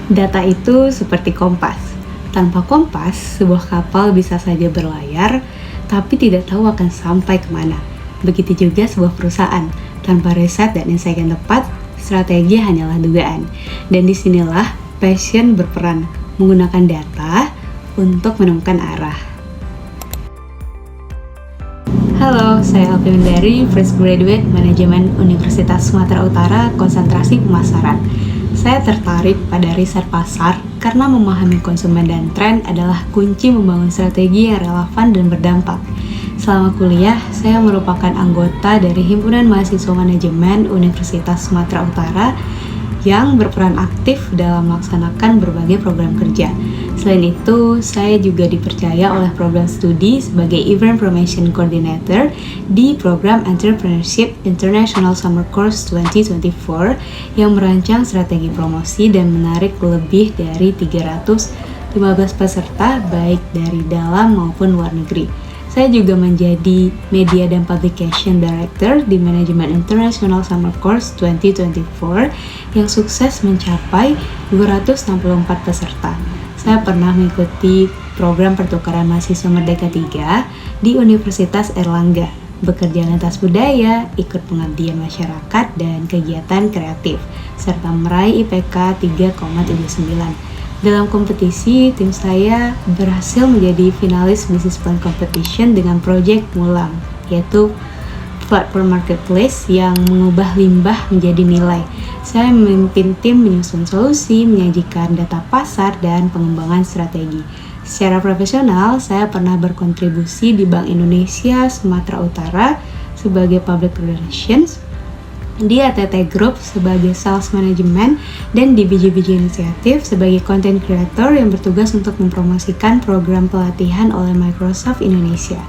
Data itu seperti kompas. Tanpa kompas, sebuah kapal bisa saja berlayar, tapi tidak tahu akan sampai kemana. Begitu juga sebuah perusahaan. Tanpa riset dan insight yang tepat, strategi hanyalah dugaan. Dan disinilah passion berperan, menggunakan data untuk menemukan arah. Halo, saya Alvin dari Fresh Graduate Manajemen Universitas Sumatera Utara, konsentrasi pemasaran. Saya tertarik pada riset pasar karena memahami konsumen dan tren adalah kunci membangun strategi yang relevan dan berdampak. Selama kuliah, saya merupakan anggota dari Himpunan Mahasiswa Manajemen Universitas Sumatera Utara yang berperan aktif dalam melaksanakan berbagai program kerja. Selain itu, saya juga dipercaya oleh program studi sebagai Event Promotion Coordinator di program Entrepreneurship International Summer Course 2024 yang merancang strategi promosi dan menarik lebih dari 315 peserta baik dari dalam maupun luar negeri. Saya juga menjadi Media dan Publication Director di Manajemen International Summer Course 2024 yang sukses mencapai 264 peserta. Saya pernah mengikuti program pertukaran mahasiswa Merdeka 3 di Universitas Airlangga, bekerja lintas budaya, ikut pengabdian masyarakat dan kegiatan kreatif, serta meraih IPK 3,79. Dalam kompetisi, tim saya berhasil menjadi finalis Business Plan Competition dengan proyek Mulam, yaitu platform marketplace yang mengubah limbah menjadi nilai. Saya memimpin tim menyusun solusi, menyajikan data pasar, dan pengembangan strategi. Secara profesional, saya pernah berkontribusi di Bank Indonesia Sumatera Utara sebagai Public Relations, di ATT Group sebagai Sales Management, dan di biji-biji inisiatif sebagai Content Creator yang bertugas untuk mempromosikan program pelatihan oleh Microsoft Indonesia.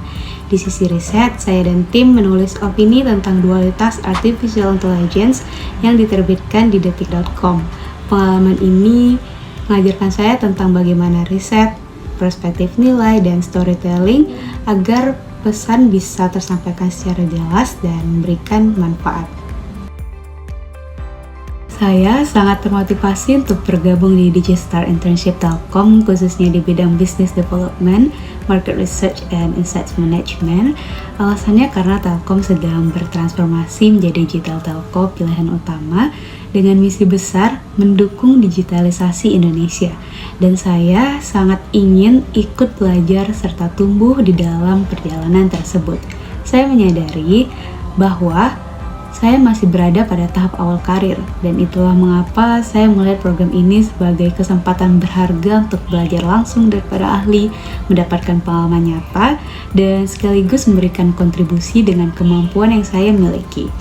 Di sisi riset, saya dan tim menulis opini tentang dualitas Artificial Intelligence yang diterbitkan di detik.com. Pengalaman ini mengajarkan saya tentang bagaimana riset, perspektif nilai, dan storytelling agar pesan bisa tersampaikan secara jelas dan memberikan manfaat. Saya sangat termotivasi untuk bergabung di Digistar Internship Telkom, khususnya di bidang Business Development, Market Research, and Insights Management. Alasannya karena Telkom sedang bertransformasi menjadi digital telco pilihan utama dengan misi besar mendukung digitalisasi Indonesia. Dan saya sangat ingin ikut belajar serta tumbuh di dalam perjalanan tersebut. Saya menyadari bahwa saya masih berada pada tahap awal karir, dan itulah mengapa saya melihat program ini sebagai kesempatan berharga untuk belajar langsung dari para ahli, mendapatkan pengalaman nyata, dan sekaligus memberikan kontribusi dengan kemampuan yang saya miliki.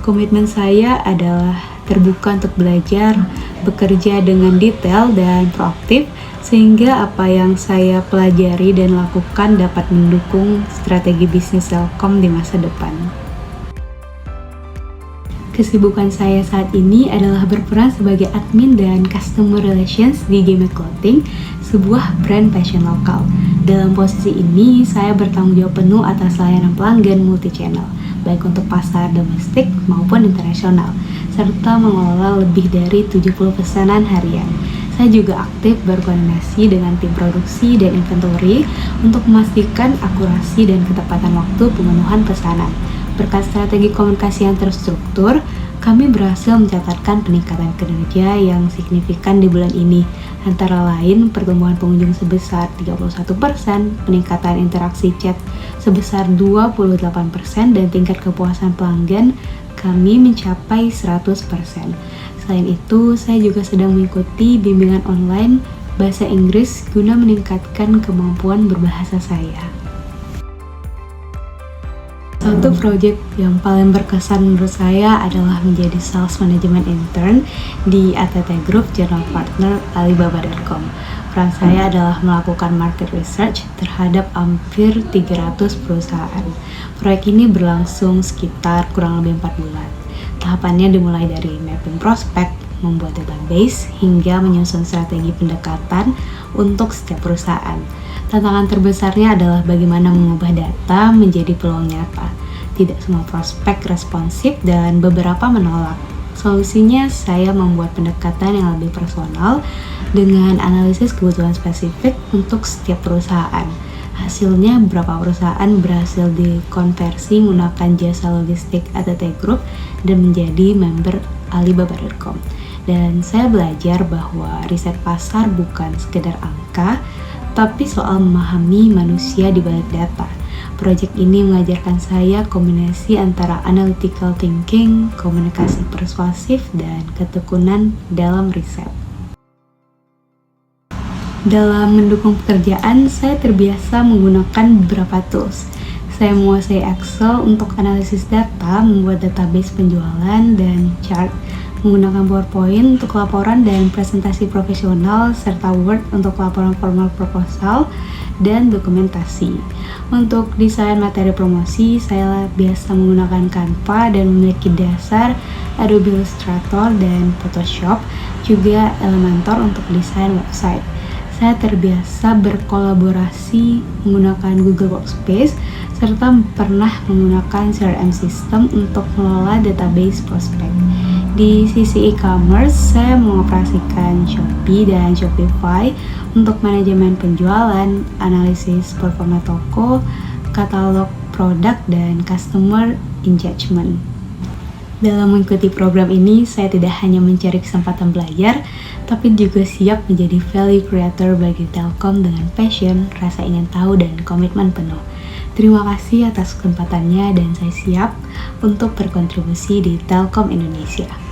Komitmen saya adalah terbuka untuk belajar, bekerja dengan detail dan proaktif, sehingga apa yang saya pelajari dan lakukan dapat mendukung strategi bisnis Telkom di masa depan. Kesibukan saya saat ini adalah berperan sebagai admin dan customer relations di Game Clothing, sebuah brand fashion lokal. Dalam posisi ini, saya bertanggung jawab penuh atas layanan pelanggan multi-channel, baik untuk pasar domestik maupun internasional, serta mengelola lebih dari 70 pesanan harian. Saya juga aktif berkoordinasi dengan tim produksi dan inventory untuk memastikan akurasi dan ketepatan waktu pemenuhan pesanan. Berkat strategi komunikasi yang terstruktur, kami berhasil mencatatkan peningkatan kinerja yang signifikan di bulan ini. Antara lain, pertumbuhan pengunjung sebesar 31%, peningkatan interaksi chat sebesar 28%, dan tingkat kepuasan pelanggan kami mencapai 100%. Selain itu, saya juga sedang mengikuti bimbingan online bahasa Inggris guna meningkatkan kemampuan berbahasa saya. Satu proyek yang paling berkesan menurut saya adalah menjadi Sales Management Intern di ATT Group General Partner Alibaba.com. Peran saya adalah melakukan market research terhadap hampir 300 perusahaan. Proyek ini berlangsung sekitar kurang lebih 4 bulan. Tahapannya dimulai dari mapping prospek, membuat database, hingga menyusun strategi pendekatan untuk setiap perusahaan. Tantangan terbesarnya adalah bagaimana mengubah data menjadi peluang nyata. Tidak semua prospek responsif dan beberapa menolak. Solusinya, saya membuat pendekatan yang lebih personal dengan analisis kebutuhan spesifik untuk setiap perusahaan. Hasilnya, beberapa perusahaan berhasil dikonversi menggunakan jasa logistik ATT Group dan menjadi member Alibaba.com. Dan saya belajar bahwa riset pasar bukan sekedar angka, tapi soal memahami manusia di balik data. Proyek ini mengajarkan saya kombinasi antara analytical thinking, komunikasi persuasif, dan ketekunan dalam riset. Dalam mendukung pekerjaan, saya terbiasa menggunakan beberapa tools. Saya menguasai Excel untuk analisis data, membuat database penjualan, dan chart, menggunakan PowerPoint untuk laporan dan presentasi profesional, serta Word untuk laporan formal proposal dan dokumentasi. Untuk desain materi promosi, saya biasa menggunakan Canva dan memiliki dasar Adobe Illustrator dan Photoshop, juga Elementor untuk desain website. Saya terbiasa berkolaborasi menggunakan Google Workspace, serta pernah menggunakan CRM system untuk mengelola database prospek. Di sisi e-commerce, saya mengoperasikan Shopee dan Shopify untuk manajemen penjualan, analisis performa toko, katalog produk, dan customer engagement. Dalam mengikuti program ini, saya tidak hanya mencari kesempatan belajar, tapi juga siap menjadi value creator bagi Telkom dengan passion, rasa ingin tahu, dan komitmen penuh. Terima kasih atas kesempatannya dan saya siap untuk berkontribusi di Telkom Indonesia.